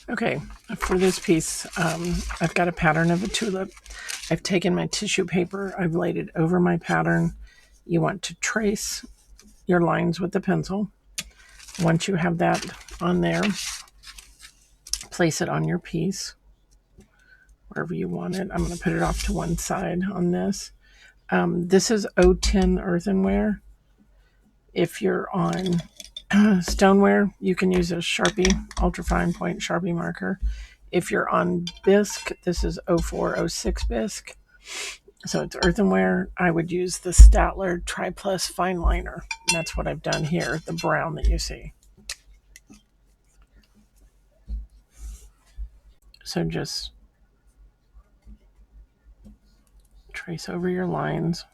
Okay, for this piece, I've got a pattern of a tulip. I've taken my tissue paper, I've laid it over my pattern. You want to trace your lines with the pencil. Once you have that on there, place it on your piece, wherever you want it. I'm going to put it off to one side on this. This is 010 earthenware. If you're on stoneware, you can use a Sharpie, ultrafine point Sharpie marker. If you're on bisque, this is 0406 bisque. So it's earthenware. I would use the Statler Tri-Plus Fine Liner. That's what I've done here, the brown that you see. So just trace over your lines.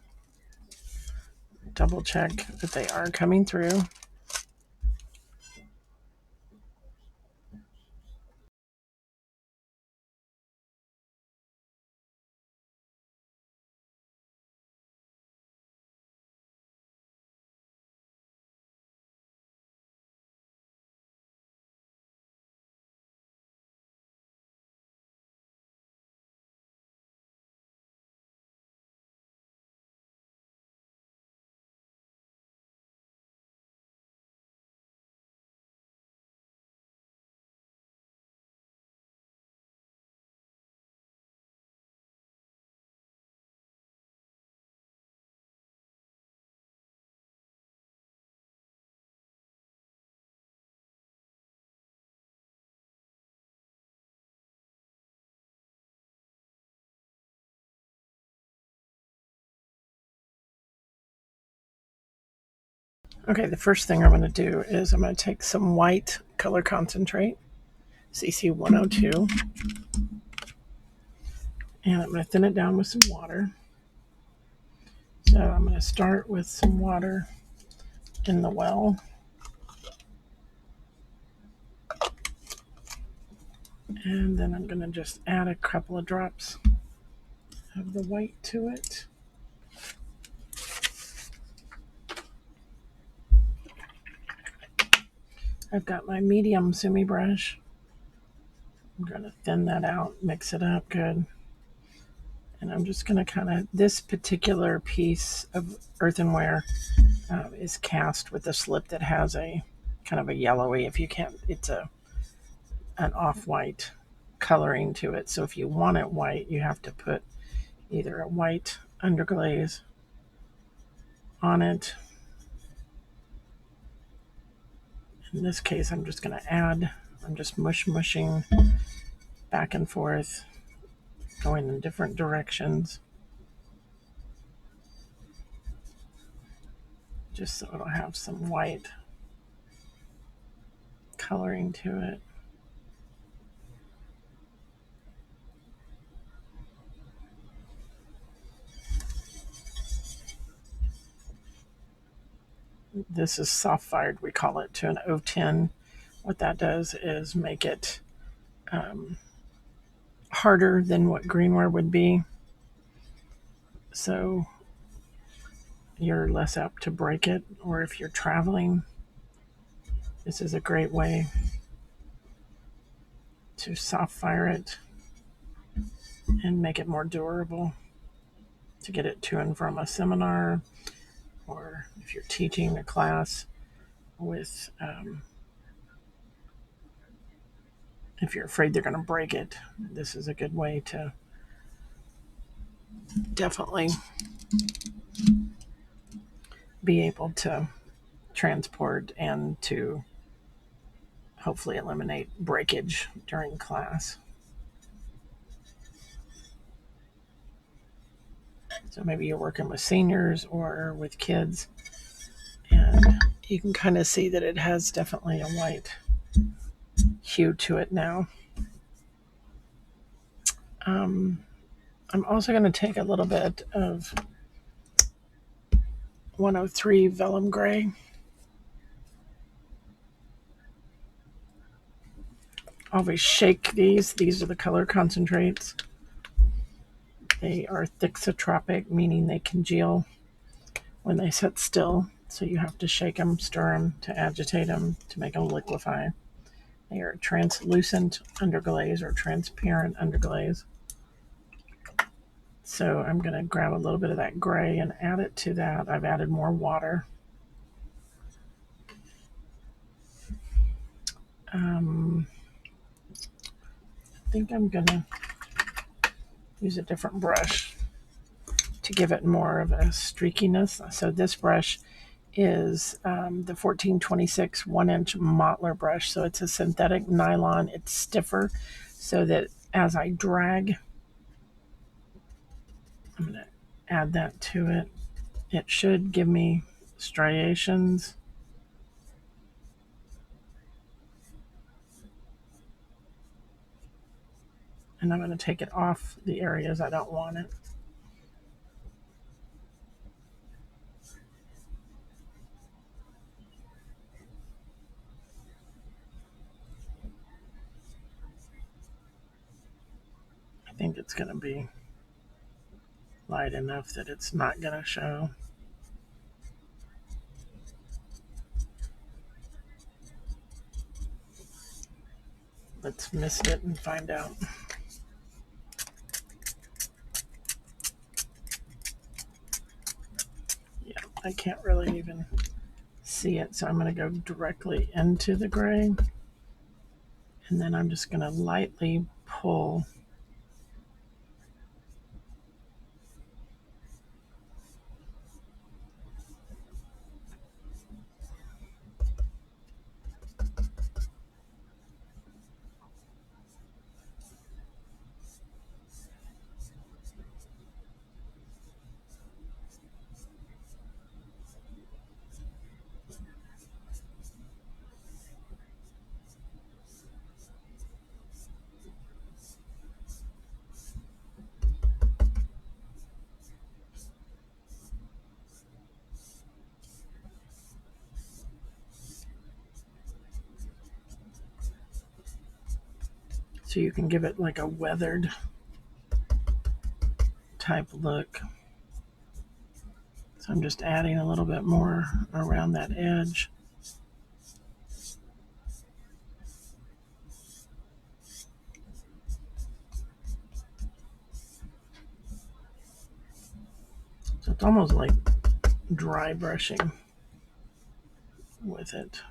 Double check that they are coming through. Okay, the first thing I'm going to do is I'm going to take some white color concentrate, CC 102, and I'm going to thin it down with some water. So I'm going to start with some water in the well. And then I'm going to just add a couple of drops of the white to it. I've got my medium sumi brush. I'm going to thin that out, mix it up good. And I'm just going to kind of, this particular piece of earthenware is cast with a slip that has a kind of a yellowy, if you can't, it's an off-white coloring to it. So if you want it white, you have to put either a white underglaze on it. In this case, I'm just going to add, I'm just mushing back and forth, going in different directions, just so it'll have some white coloring to it. This is soft fired, we call it, to an 010. What that does is make it harder than what greenware would be. So you're less apt to break it, or if you're traveling, this is a great way to soft fire it and make it more durable to get it to and from a seminar, or if you're teaching a class with, if you're afraid they're going to break it, this is a good way to definitely be able to transport and to hopefully eliminate breakage during class. So maybe you're working with seniors or with kids, and you can kind of see that it has definitely a white hue to it now. I'm also going to take a little bit of 103 vellum gray. Always shake these. These are the color concentrates. They are thixotropic, meaning they congeal when they sit still. So you have to shake them, stir them to agitate them to make them liquefy. They are translucent underglaze or transparent underglaze. So I'm going to grab a little bit of that gray and add it to that. I've added more water. I think I'm going to use a different brush to give it more of a streakiness. So this brush is the 1426 1-inch mottler brush. So it's a synthetic nylon. It's stiffer so that as I drag, I'm going to add that to it. It should give me striations. And I'm going to take it off the areas I don't want it. I think it's going to be light enough that it's not going to show. Let's mist it and find out. Yeah, I can't really even see it, so I'm going to go directly into the gray. And then I'm just going to lightly pull. So you can give it like a weathered type look. So I'm just adding a little bit more around that edge. So it's almost like dry brushing with it.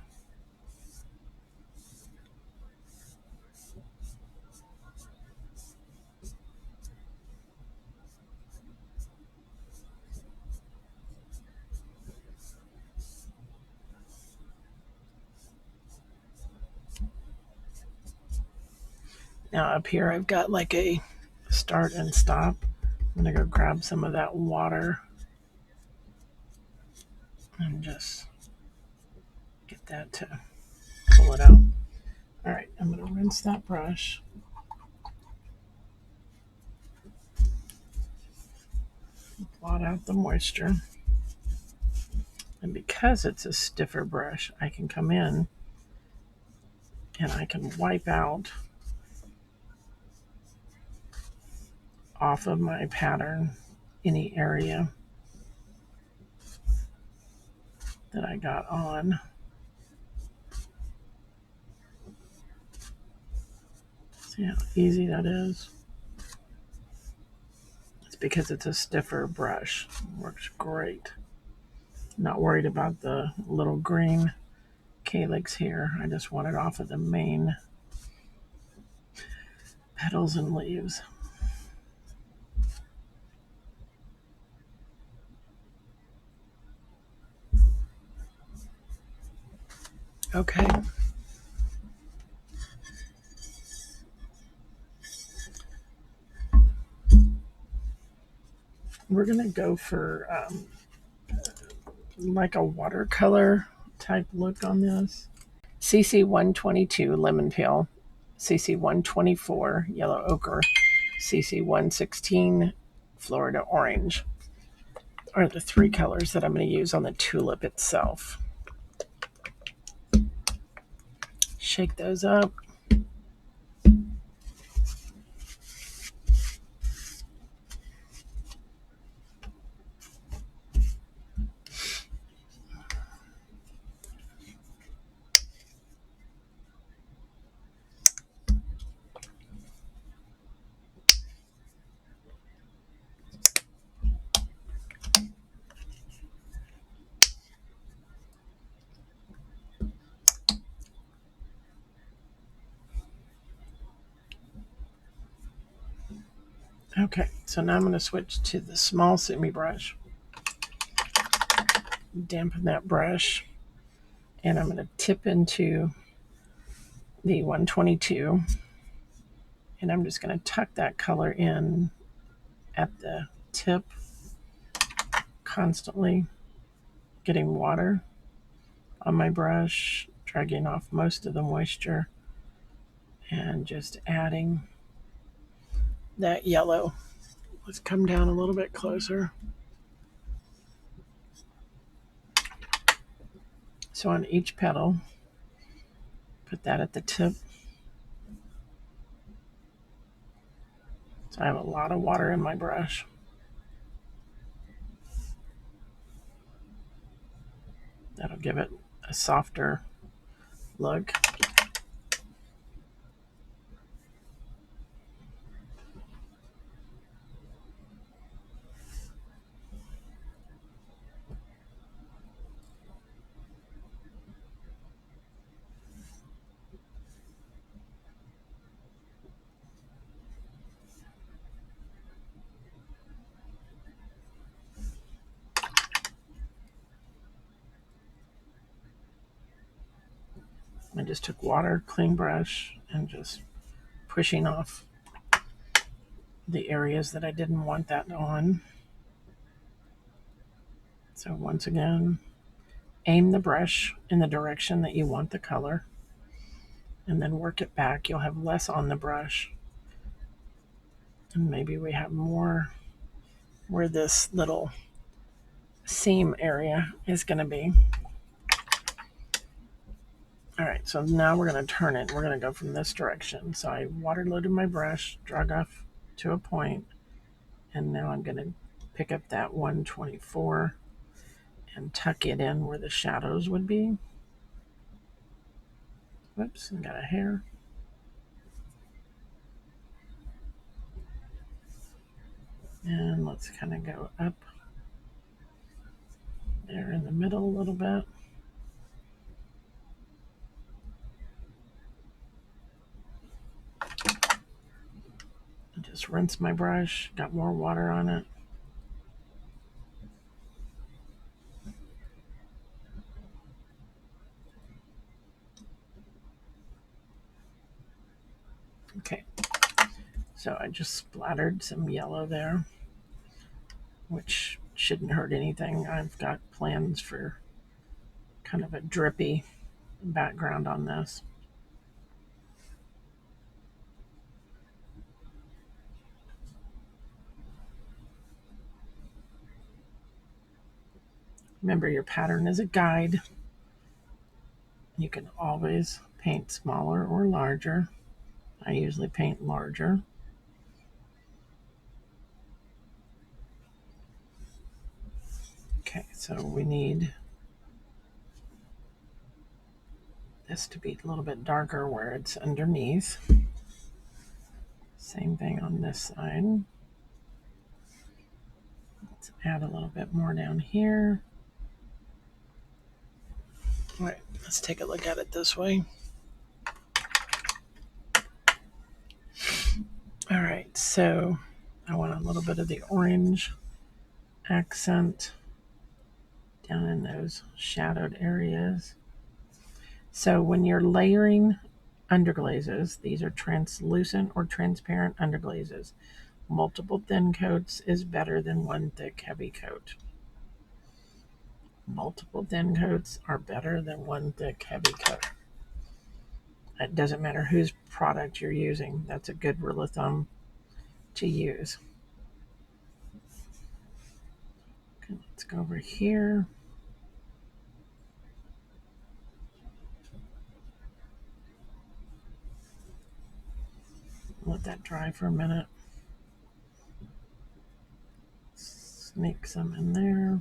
Now up here I've got like a start and stop. I'm going to go grab some of that water and just get that to pull it out. All right, I'm going to rinse that brush. Blot out the moisture. And because it's a stiffer brush, I can come in and I can wipe out off of my pattern any area that I got on. See how easy that is? It's because it's a stiffer brush. It works great. Not worried about the little green calyx here. I just want it off of the main petals and leaves. Okay. We're going to go for like a watercolor type look on this. CC 122 lemon peel, CC 124 yellow ochre, CC 116 Florida orange are the three colors that I'm going to use on the tulip itself. Shake those up. Okay, so now I'm going to switch to the small sumi brush. Dampen that brush, and I'm going to tip into the 122, and I'm just going to tuck that color in at the tip, constantly getting water on my brush, dragging off most of the moisture, and just adding that yellow. Let's come down a little bit closer. So on each petal, put that at the tip. So I have a lot of water in my brush. That'll give it a softer look. I just took water, clean brush, and just pushing off the areas that I didn't want that on. So once again, aim the brush in the direction that you want the color, and then work it back. You'll have less on the brush, and maybe we have more where this little seam area is going to be. All right, so now we're going to turn it. We're going to go from this direction. So I water loaded my brush, drug off to a point, and now I'm going to pick up that 124 and tuck it in where the shadows would be. Whoops, I got a hair. And let's kind of go up there in the middle a little bit. And just rinse my brush, got more water on it. Okay, so I just splattered some yellow there, which shouldn't hurt anything. I've got plans for kind of a drippy background on this. Remember, your pattern is a guide. You can always paint smaller or larger. I usually paint larger. Okay, so we need this to be a little bit darker where it's underneath. Same thing on this side. Let's add a little bit more down here. All right, let's take a look at it this way. All right, so I want a little bit of the orange accent down in those shadowed areas. So when you're layering underglazes, these are translucent or transparent underglazes. Multiple thin coats is better than one thick heavy coat. Multiple thin coats are better than one thick heavy coat. It doesn't matter whose product you're using. That's a good rule of thumb to use. Okay, let's go over here. Let that dry for a minute. Sneak some in there.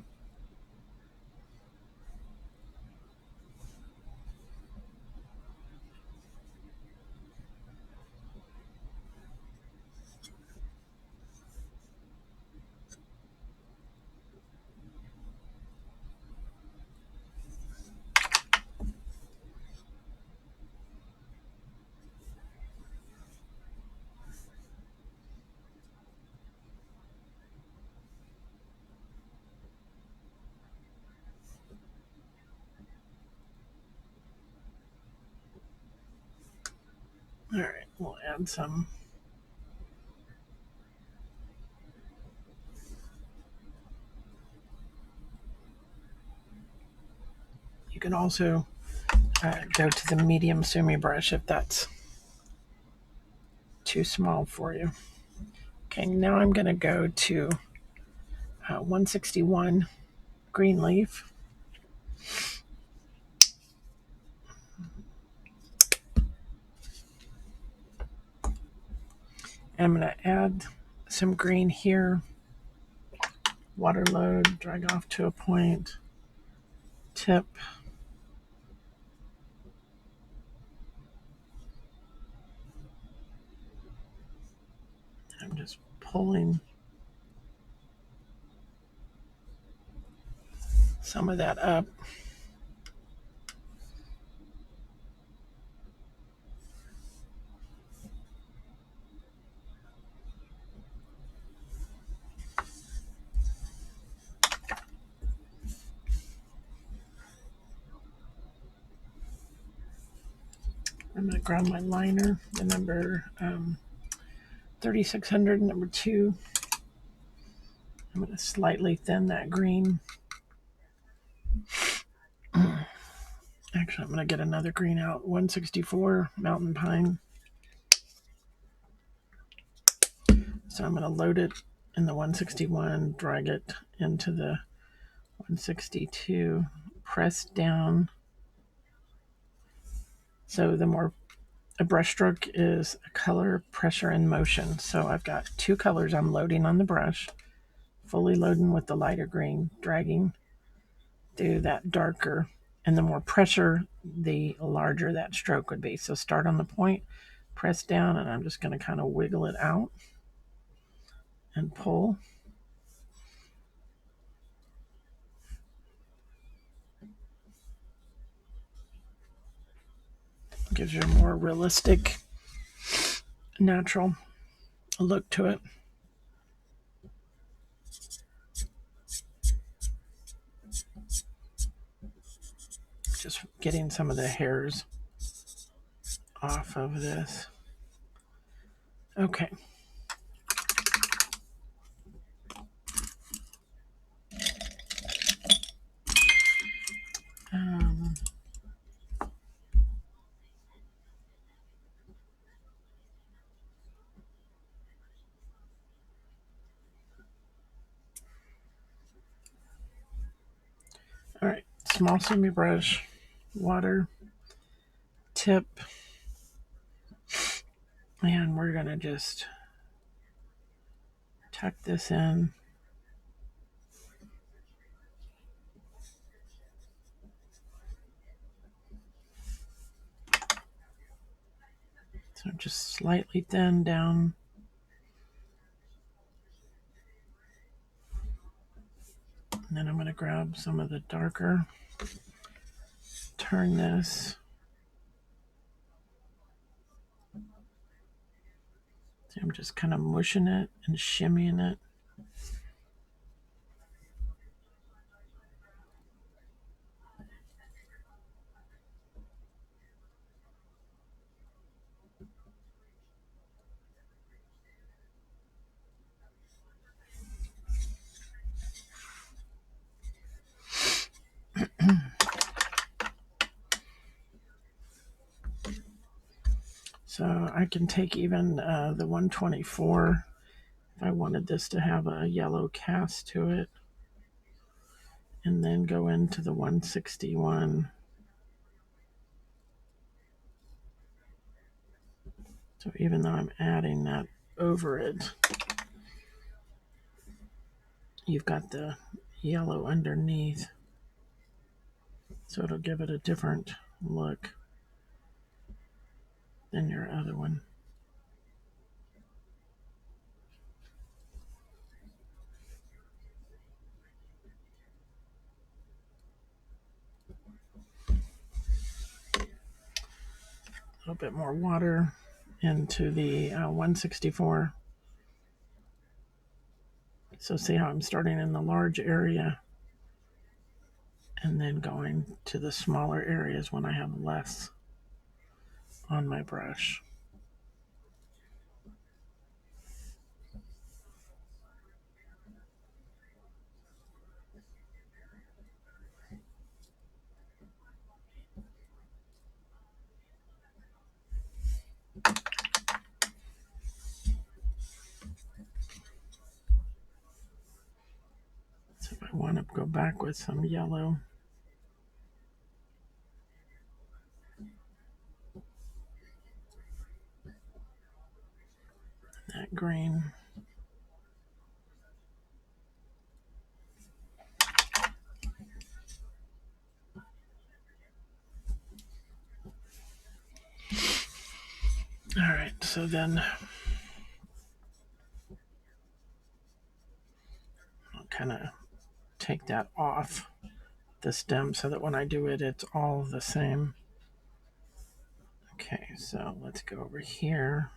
All right, we'll add some. You can also go to the medium sumi brush if that's too small for you. Okay, now I'm going to go to 161 green leaf. I'm going to add some green here. Water load, drag off to a point, tip. I'm just pulling some of that up. I'm going to grab my liner, the number 3600, number 2. I'm going to slightly thin that green. Actually, I'm going to get another green out. 164 mountain pine. So I'm going to load it in the 161, drag it into the 162, press down. So the more a brush stroke is a color, pressure, and motion. So I've got 2 colors I'm loading on the brush, fully loading with the lighter green, dragging through that darker. And the more pressure, the larger that stroke would be. So start on the point, press down, and I'm just going to kind of wiggle it out and pull. Gives you a more realistic, natural look to it. Just getting some of the hairs off of this. Okay. All right, small sumi brush, water, tip, and we're gonna just tuck this in. So just slightly thin down. And then I'm going to grab some of the darker, turn this. So I'm just kind of mushing it and shimmying it. So I can take even the 124 if I wanted this to have a yellow cast to it, and then go into the 161. So even though I'm adding that over it, you've got the yellow underneath. So it'll give it a different look than your other one. A little bit more water into the 164. So see how I'm starting in the large area and then going to the smaller areas when I have less on my brush. I want to go back with some yellow. That green. All right, so then I'll kind of take that off the stem so that when I do it, it's all the same. Okay, so let's go over here.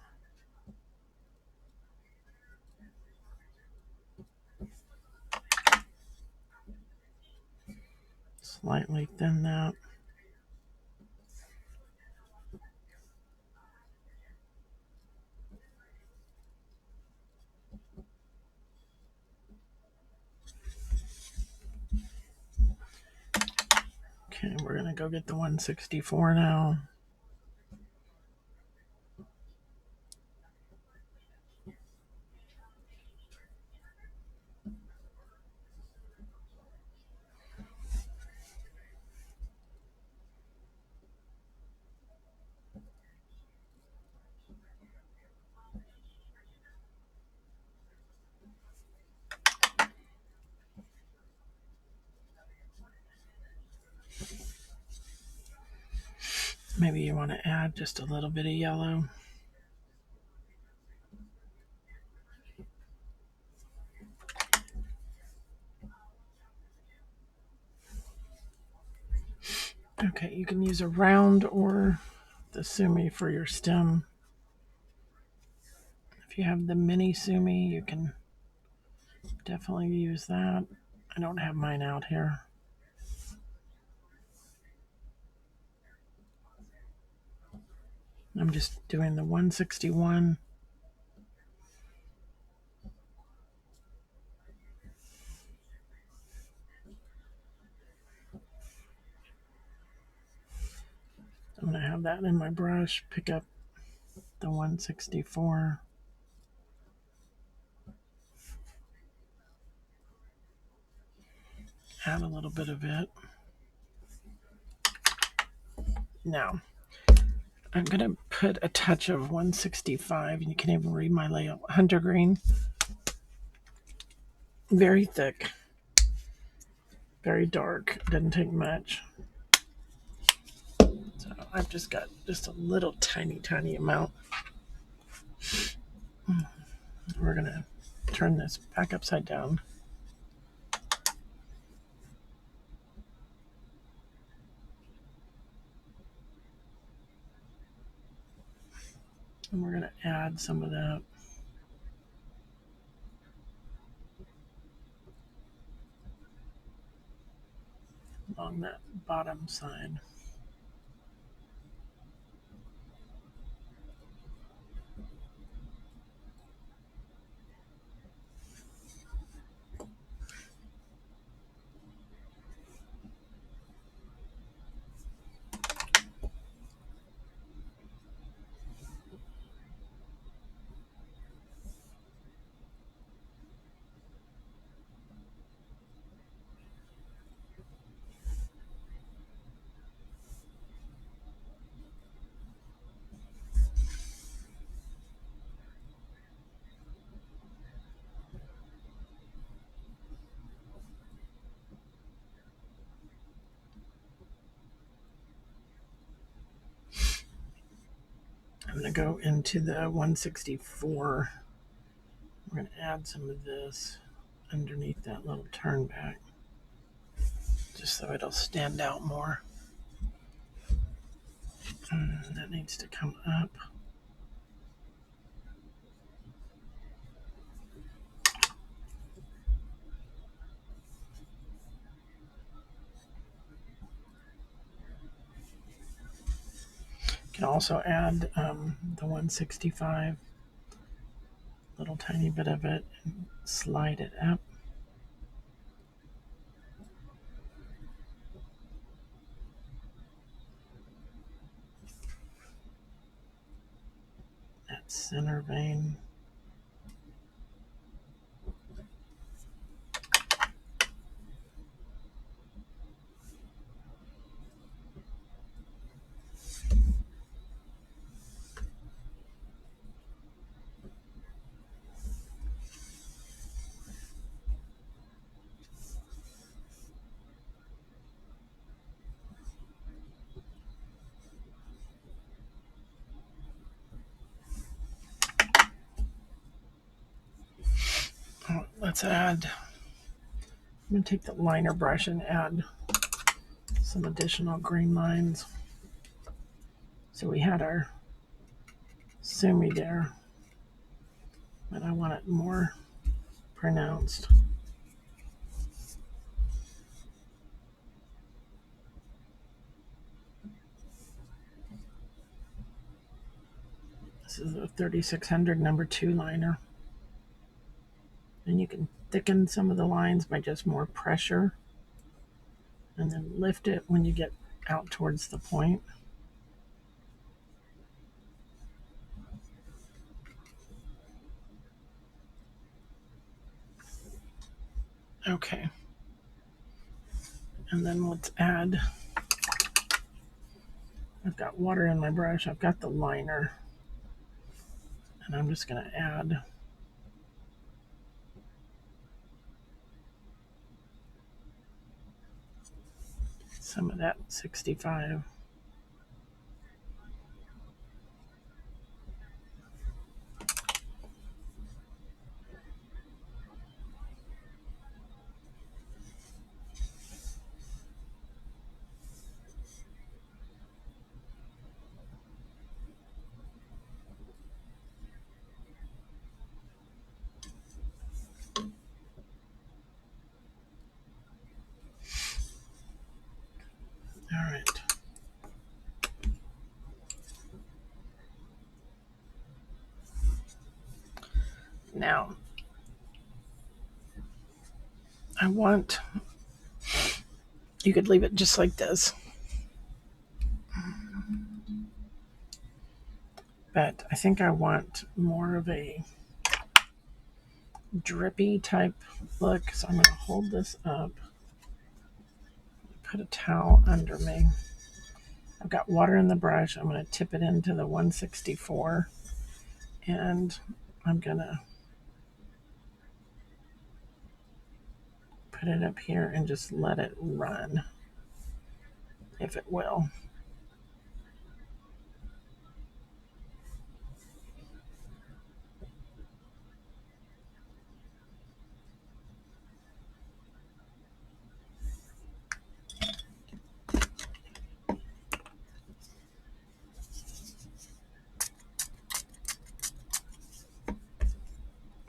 Slightly thin that. Okay, we're going to go get the 164 now. Maybe you want to add just a little bit of yellow. Okay, you can use a round or the sumi for your stem. If you have the mini sumi, you can definitely use that. I don't have mine out here. I'm just doing the 161. I'm going to have that in my brush, pick up the 164. Add a little bit of it. Now, I'm going to put a touch of 165, and you can even read my layout. Hunter green. Very thick. Very dark. Doesn't take much. So I've just got just a little tiny amount. We're going to turn this back upside down. And we're going to add some of that. Along that bottom side. I'm going to go into the 164. We're going to add some of this underneath that little turn back, just so it'll stand out more. That needs to come up. You can also add the 165, little tiny bit of it, and slide it up. That center vein. let's add, I'm going to take the liner brush and add some additional green lines. So we had our sumi there, but I want it more pronounced. This is a 3600 number 2 liner. And you can thicken some of the lines by just more pressure, and then lift it when you get out towards the point. Okay. And then let's add, I've got water in my brush, I've got the liner, and I'm just going to add some of that 65. All right. Now, you could leave it just like this, but I think I want more of a drippy type look, so I'm going to hold this up, put a towel under me. I've got water in the brush. I'm going to tip it into the 164, and I'm going to put it up here and just let it run, if it will.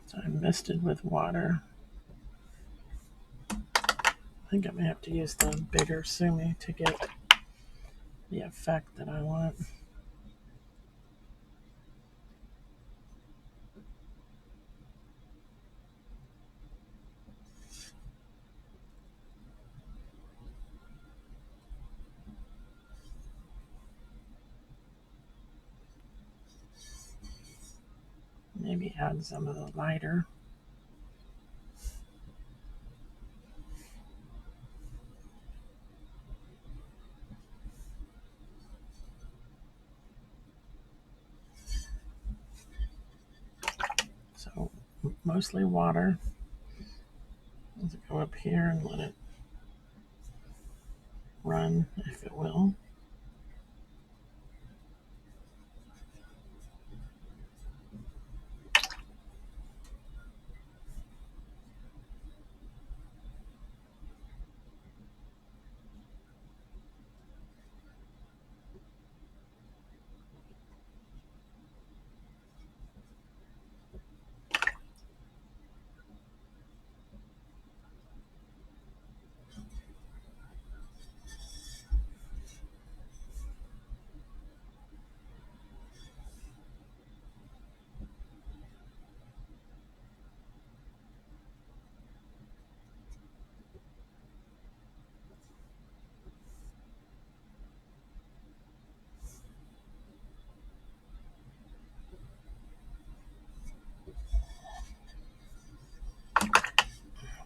So I misted with water. I think I may have to use the bigger sumi to get the effect that I want. Maybe add some of the lighter. So mostly water. Let's go up here and let it run, if it will.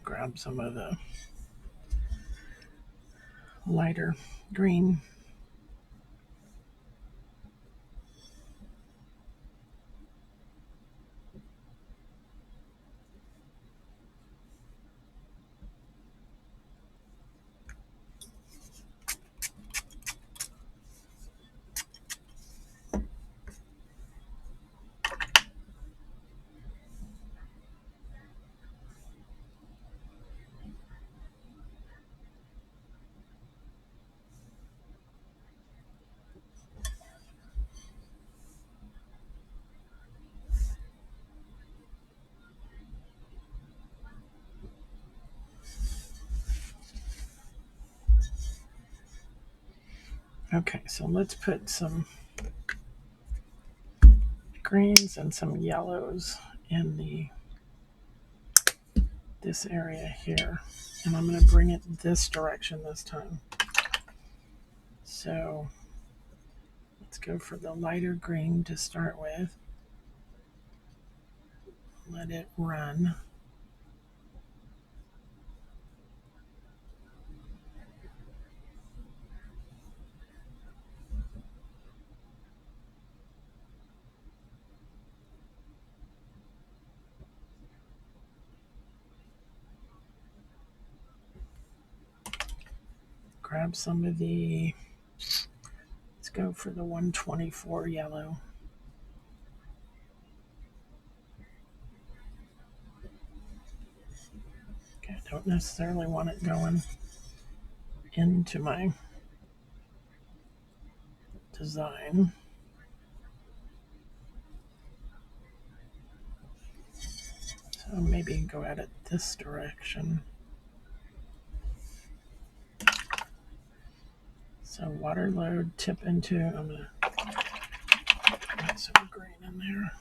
Grab some of the lighter green. Okay, so let's put some greens and some yellows in this area here. And I'm going to bring it this direction this time. So let's go for the lighter green to start with. Let it run. Grab some of let's go for the 124 yellow. Okay, I don't necessarily want it going into my design. So maybe go at it this direction. So water load, tip into, I'm going to put some green in there.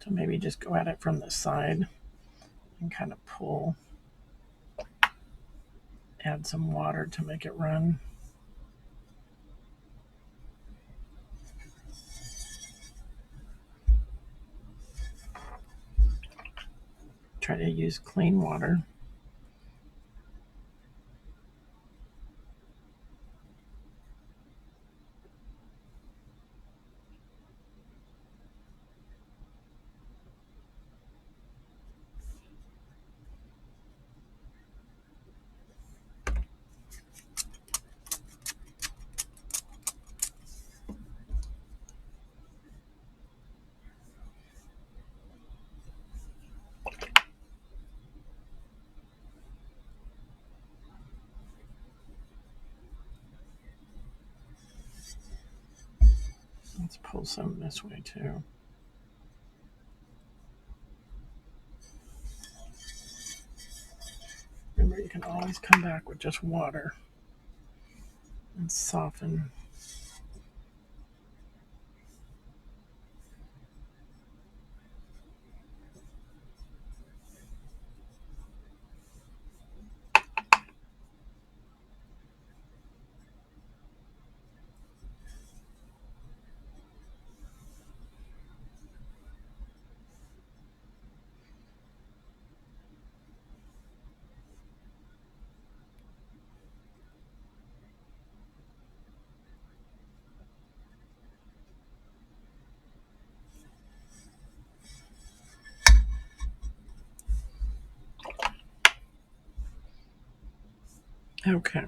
So maybe just go at it from the side and kind of pull, add some water to make it run. Try to use clean water. Let's pull some this way too. Remember, you can always come back with just water and soften. Okay.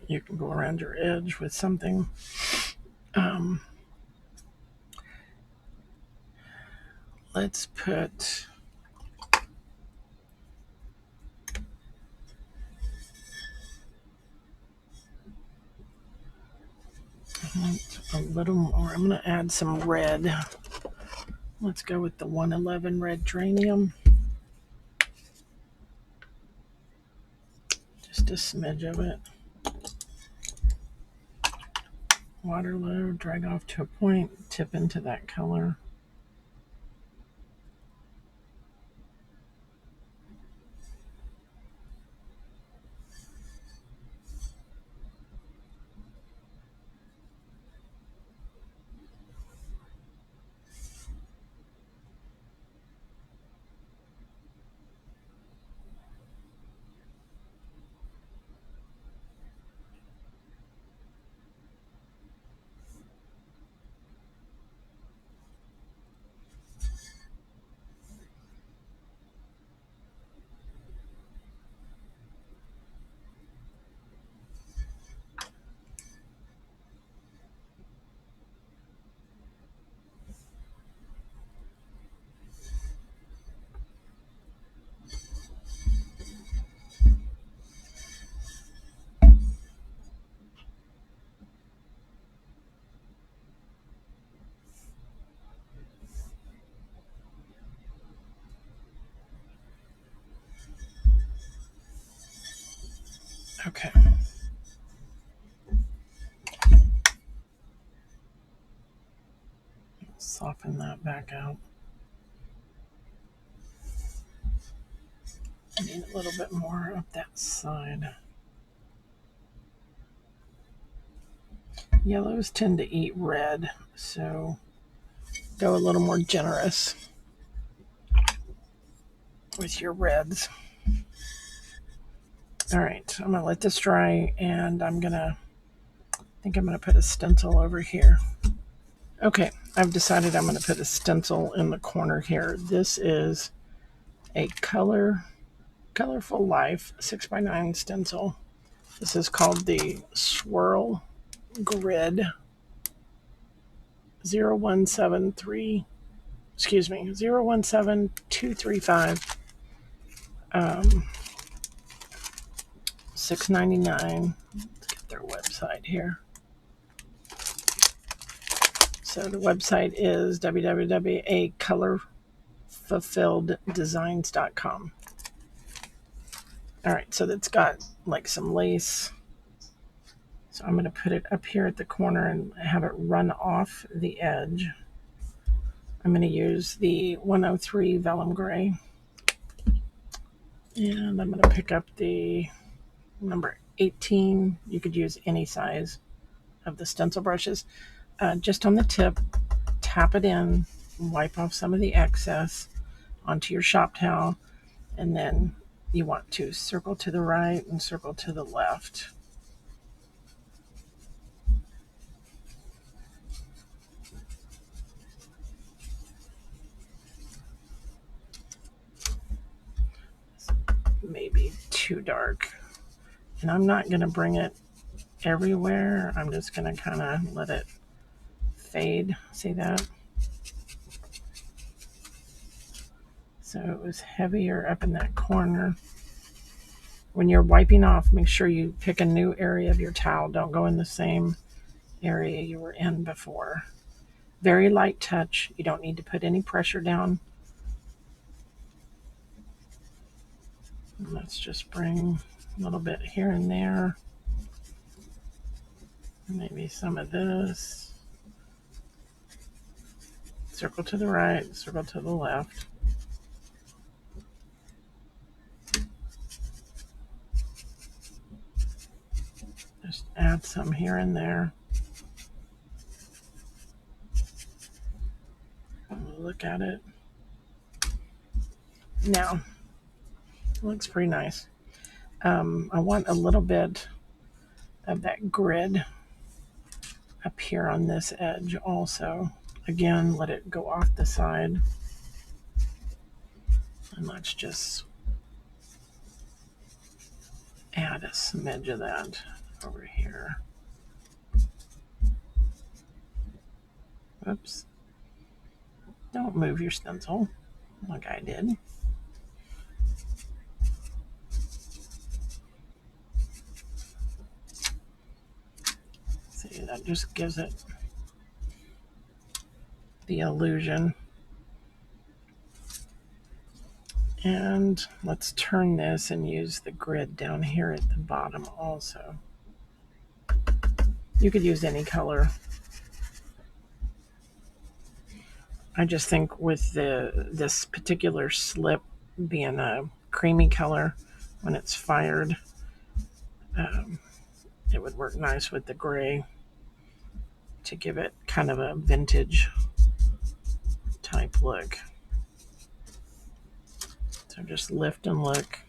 You can go around your edge with something. Let's put a little more. I'm going to add some red. Let's go with the 111 red geranium. Just a smidge of it. Water load, drag off to a point, tip into that color. Okay. Soften that back out. I need a little bit more up that side. Yellows tend to eat red, so go a little more generous with your reds. All right, I'm gonna let this dry, and I think I'm gonna put a stencil over here. Okay, I've decided I'm gonna put a stencil in the corner here. This is a Colorful Life 6x9 stencil. This is called the Swirl Grid 0173, excuse me, 017235, $6.99. Let's get their website here. So the website is www.acolorfulfilleddesigns.com. All right, so that's got like some lace. So I'm going to put it up here at the corner and have it run off the edge. I'm going to use the 103 Vellum Gray. And I'm going to pick up the number 18. You could use any size of the stencil brushes. Just on the tip, tap it in, wipe off some of the excess onto your shop towel, and then you want to circle to the right and circle to the left. Maybe too dark. And I'm not going to bring it everywhere. I'm just going to kind of let it fade. See that? So it was heavier up in that corner. When you're wiping off, make sure you pick a new area of your towel. Don't go in the same area you were in before. Very light touch. You don't need to put any pressure down. And let's just bring a little bit here and there. Maybe some of this. Circle to the right, circle to the left. Just add some here and there. Look at it. Now, it looks pretty nice. I want a little bit of that grid up here on this edge also. Again, let it go off the side. And let's just add a smidge of that over here. Oops. Don't move your stencil like I did. See, that just gives it the illusion. And let's turn this and use the grid down here at the bottom also. You could use any color. I just think with this particular slip being a creamy color when it's fired, it would work nice with the gray to give it kind of a vintage type look. So just lift and look.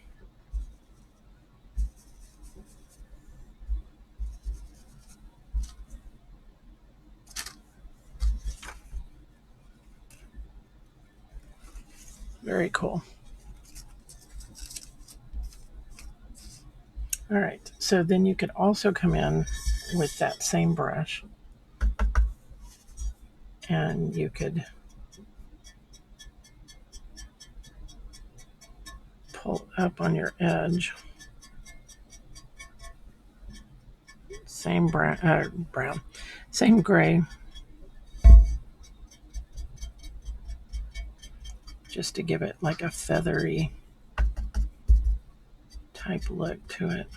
Very cool. All right, so then you could also come in with that same brush and you could pull up on your edge. Same brown, same gray, just to give it like a feathery type look to it.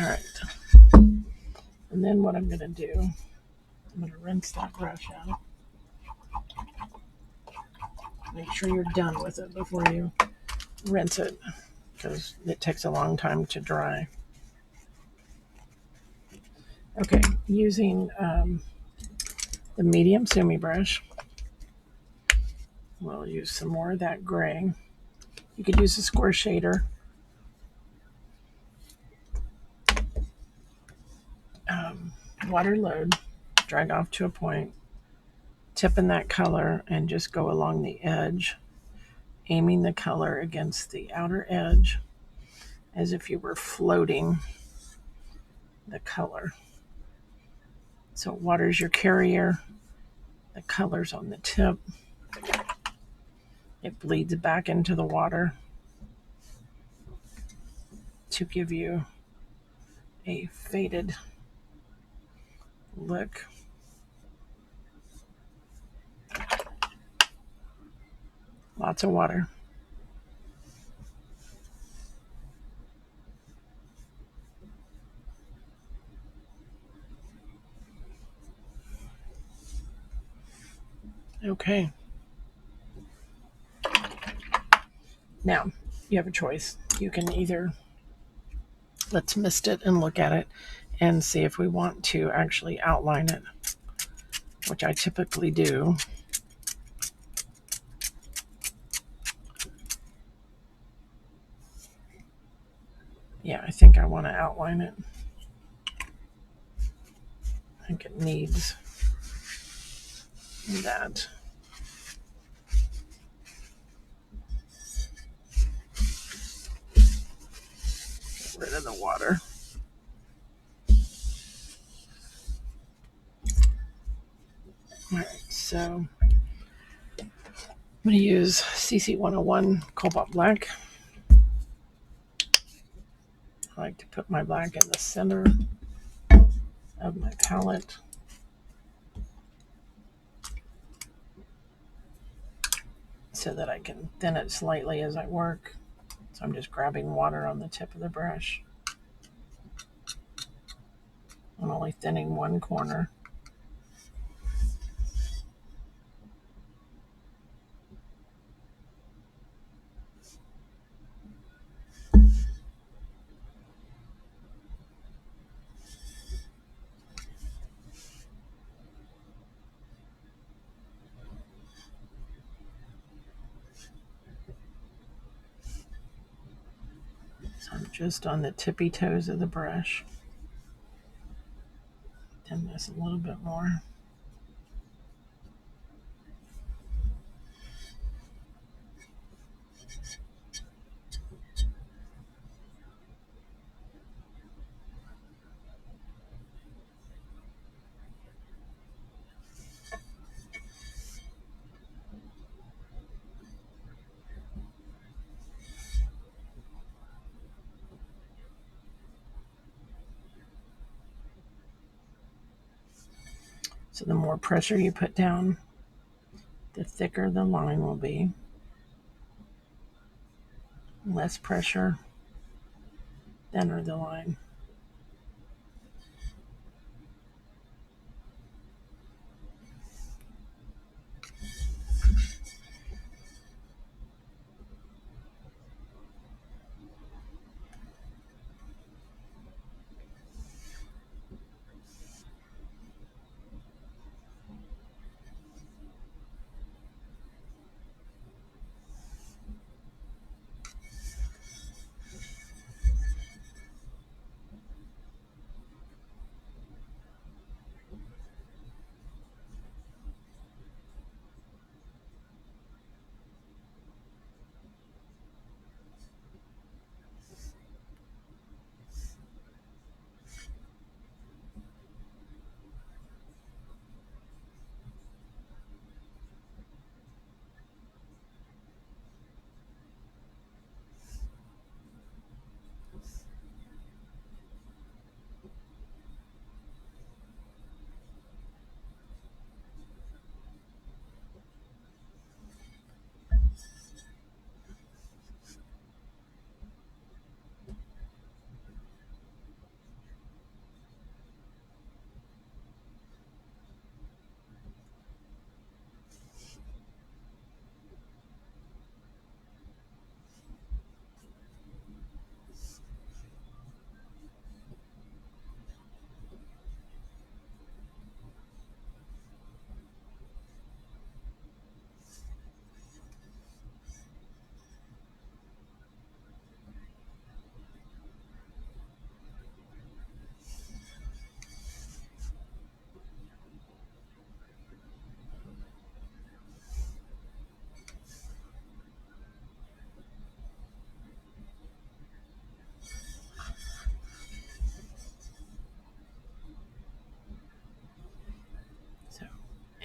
right. And then what I'm going to do, I'm going to rinse that brush out. Make sure you're done with it before you rinse it, because it takes a long time to dry. Okay, using the medium sumi brush, we'll use some more of that gray. You could use a square shader. Water load, drag off to a point, tip in that color, and just go along the edge, aiming the color against the outer edge as if you were floating the color. So water's your carrier, the color's on the tip. It bleeds back into the water to give you a faded look. Lots of water. Okay. Now, you have a choice. You can either, let's mist it and look at it and see if we want to actually outline it, which I typically do. Yeah, I think I want to outline it. I think it needs that. Get rid of the water. All right, so I'm going to use CC 101 Cobalt Black. I like to put my black in the center of my palette. So that I can thin it slightly as I work. So I'm just grabbing water on the tip of the brush. I'm only thinning one corner. So I'm just on the tippy toes of the brush. Thin this a little bit more. So the more pressure you put down, the thicker the line will be. Less pressure, thinner the line.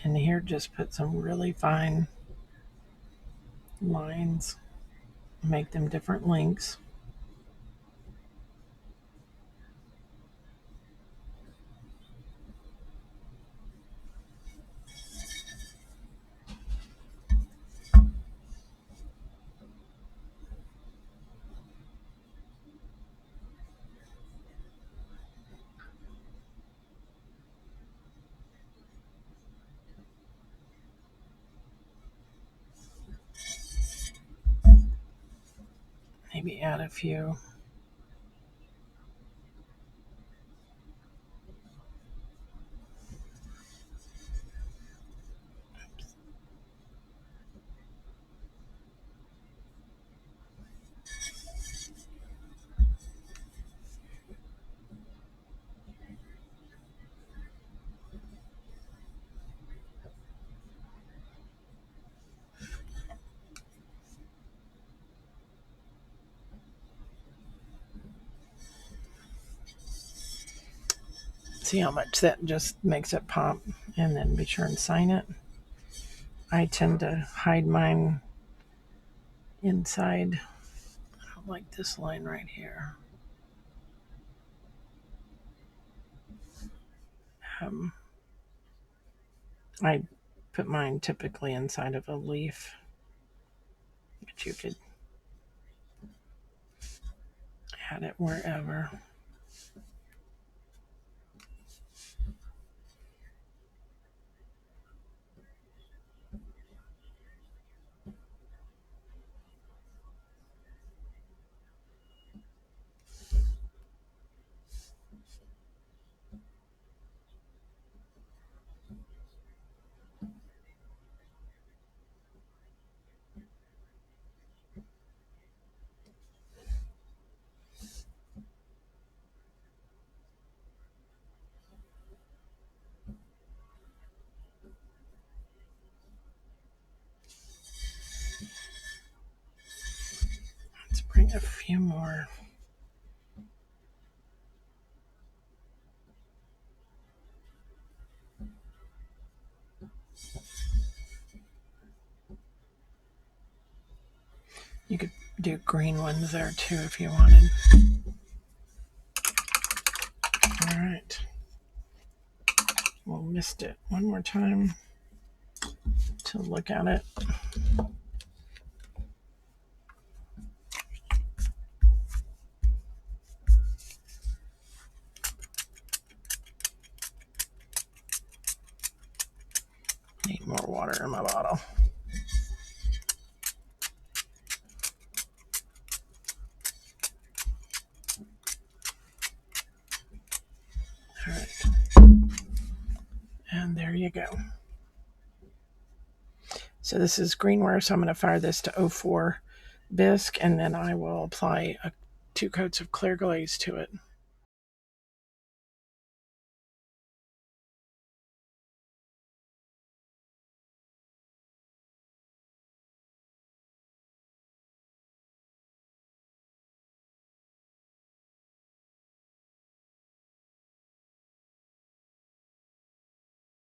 And here, just put some really fine lines, make them different lengths. Maybe add a few. See how much that just makes it pop, and then be sure and sign it. I tend to hide mine inside. I don't like this line right here. I put mine typically inside of a leaf, but you could add it wherever. Let's bring a few more. You could do green ones there too if you wanted. All right. We'll mist it one more time to look at it. Need more water in my bottle. All right. And there you go. So this is greenware, so I'm going to fire this to 04 bisque, and then I will apply 2 coats of clear glaze to it.